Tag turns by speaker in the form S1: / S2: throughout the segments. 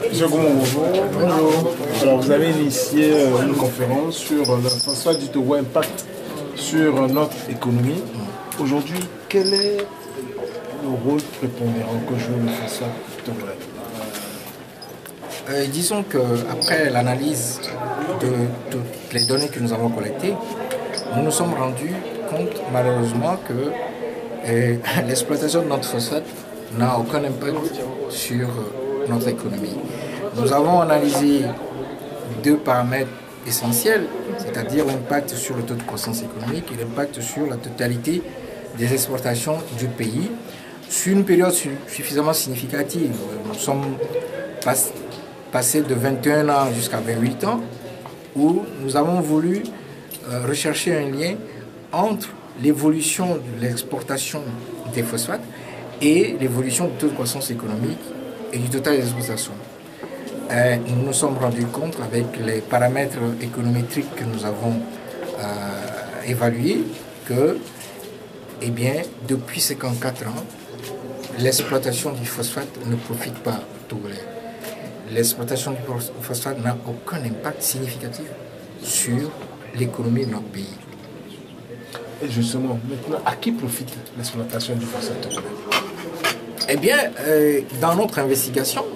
S1: Monsieur Goumou, bonjour. Bonjour. Alors, vous avez initié une conférence sur le phosphate du Togo impact sur notre économie. Aujourd'hui, quel est le rôle prépondérant que joue le phosphate togolais?
S2: Disons qu'après l'analyse de toutes les données que nous avons collectées, nous nous sommes rendus compte malheureusement que l'exploitation de notre phosphate n'a aucun impact sur notre économie. Nous avons analysé deux paramètres essentiels, c'est-à-dire l'impact sur le taux de croissance économique et l'impact sur la totalité des exportations du pays sur une période suffisamment significative. Nous sommes passés de 21 ans jusqu'à 28 ans où nous avons voulu rechercher un lien entre l'évolution de l'exportation des phosphates et l'évolution du taux de croissance économique et du total des exportations. Nous nous sommes rendus compte avec les paramètres économétriques que nous avons évalués que, eh bien, depuis 54 ans, l'exploitation du phosphate ne profite pas aux Togolais. L'exploitation du phosphate n'a aucun impact significatif sur l'économie de notre pays.
S1: Et justement, maintenant, à qui profite l'exploitation du phosphate togolais?
S2: Eh bien, dans notre investigation,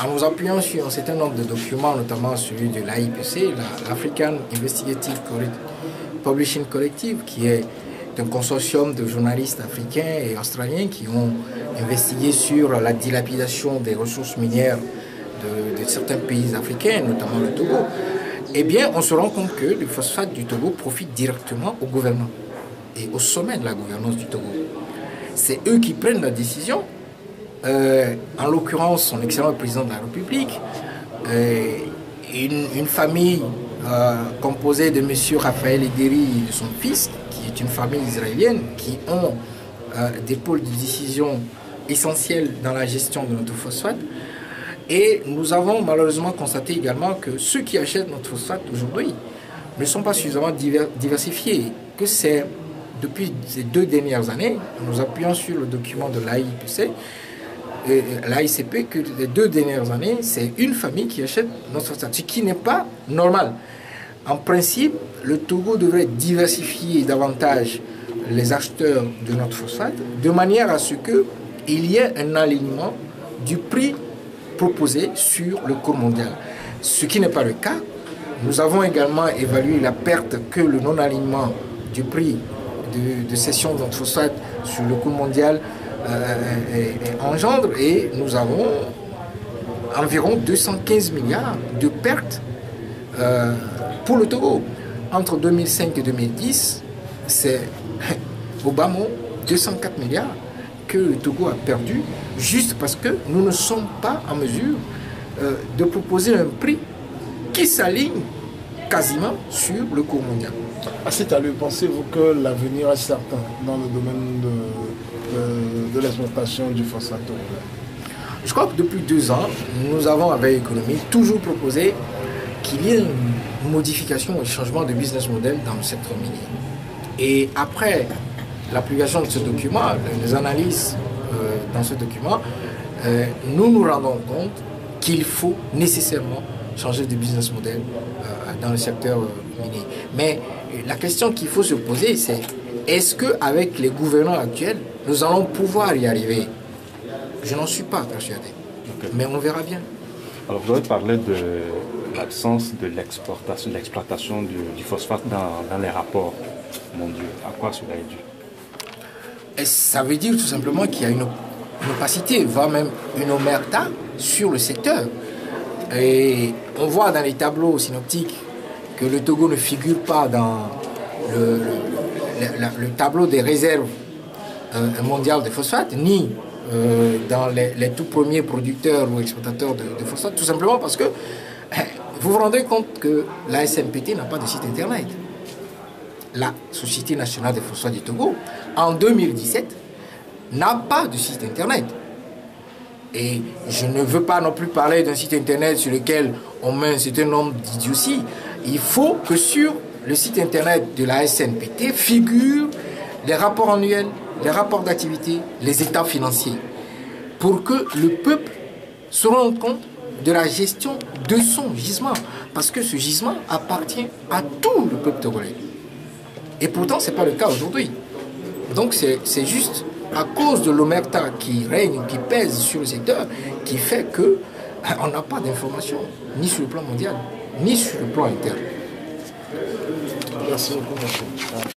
S2: en nous appuyant sur un certain nombre de documents, notamment celui de l'AIPC, l'African Investigative Publishing Collective, qui est un consortium de journalistes africains et australiens qui ont investigué sur la dilapidation des ressources minières de certains pays africains, notamment le Togo, eh bien, on se rend compte que le phosphate du Togo profite directement au gouvernement et au sommet de la gouvernance du Togo. C'est eux qui prennent la décision. En l'occurrence, son excellent président de la République, une famille composée de M. Raphaël Ederi et de son fils, qui est une famille israélienne, qui ont des pôles de décision essentiels dans la gestion de notre phosphate. Et nous avons malheureusement constaté également que ceux qui achètent notre phosphate aujourd'hui ne sont pas suffisamment diversifiés, que c'est depuis ces 2 dernières années, nous appuyons sur le document de l'AIPC, l'AICP, que les 2 dernières années, c'est une famille qui achète notre phosphate, ce qui n'est pas normal. En principe, le Togo devrait diversifier davantage les acheteurs de notre phosphate, de manière à ce qu'il y ait un alignement du prix proposé sur le cours mondial. Ce qui n'est pas le cas. Nous avons également évalué la perte que le non-alignement du prix de cession de notre phosphate sur le cours mondial engendre, et nous avons environ 215 milliards de pertes pour le Togo. Entre 2005 et 2010, c'est au bas mot 204 milliards que le Togo a perdu juste parce que nous ne sommes pas en mesure de proposer un prix qui s'aligne quasiment sur le cours mondial.
S1: À cet allure, pensez-vous que l'avenir est certain dans le domaine de l'exploitation du phosphate togolais?
S2: Je crois que depuis 2 ans, nous avons avec l'économie toujours proposé qu'il y ait une modification ou un changement de business model dans le secteur minier. Et après l'application de ce document, les analyses dans ce document, nous nous rendons compte qu'il faut nécessairement changer de business model dans le secteur minier. Mais la question qu'il faut se poser, c'est est-ce qu'avec les gouvernants actuels, nous allons pouvoir y arriver? Je n'en suis pas persuadé, mais on verra bien.
S3: Alors vous avez parlé de l'absence de l'exploitation du phosphate dans les rapports mondiaux. À quoi cela est dû?
S2: Et ça veut dire tout simplement qu'il y a une opacité, voire même une omerta sur le secteur. Et on voit dans les tableaux synoptiques que le Togo ne figure pas dans le tableau des réserves mondiales de phosphate, ni dans les tout premiers producteurs ou exploitateurs de phosphate, tout simplement parce que vous vous rendez compte que la SNPT n'a pas de site internet. La Société nationale des phosphates du Togo, en 2017, n'a pas de site internet. Et je ne veux pas non plus parler d'un site internet sur lequel on met un certain nombre d'idioties. Il faut que sur le site internet de la SNPT figurent les rapports annuels, les rapports d'activité, les états financiers. pour que le peuple se rende compte de la gestion de son gisement. Parce que ce gisement appartient à tout le peuple togolais. Et pourtant, ce n'est pas le cas aujourd'hui. Donc c'est juste à cause de l'omerta qui règne, qui pèse sur le secteur, qui fait qu'on n'a pas d'informations, ni sur le plan mondial, ni sur le plan interne.
S1: Merci beaucoup.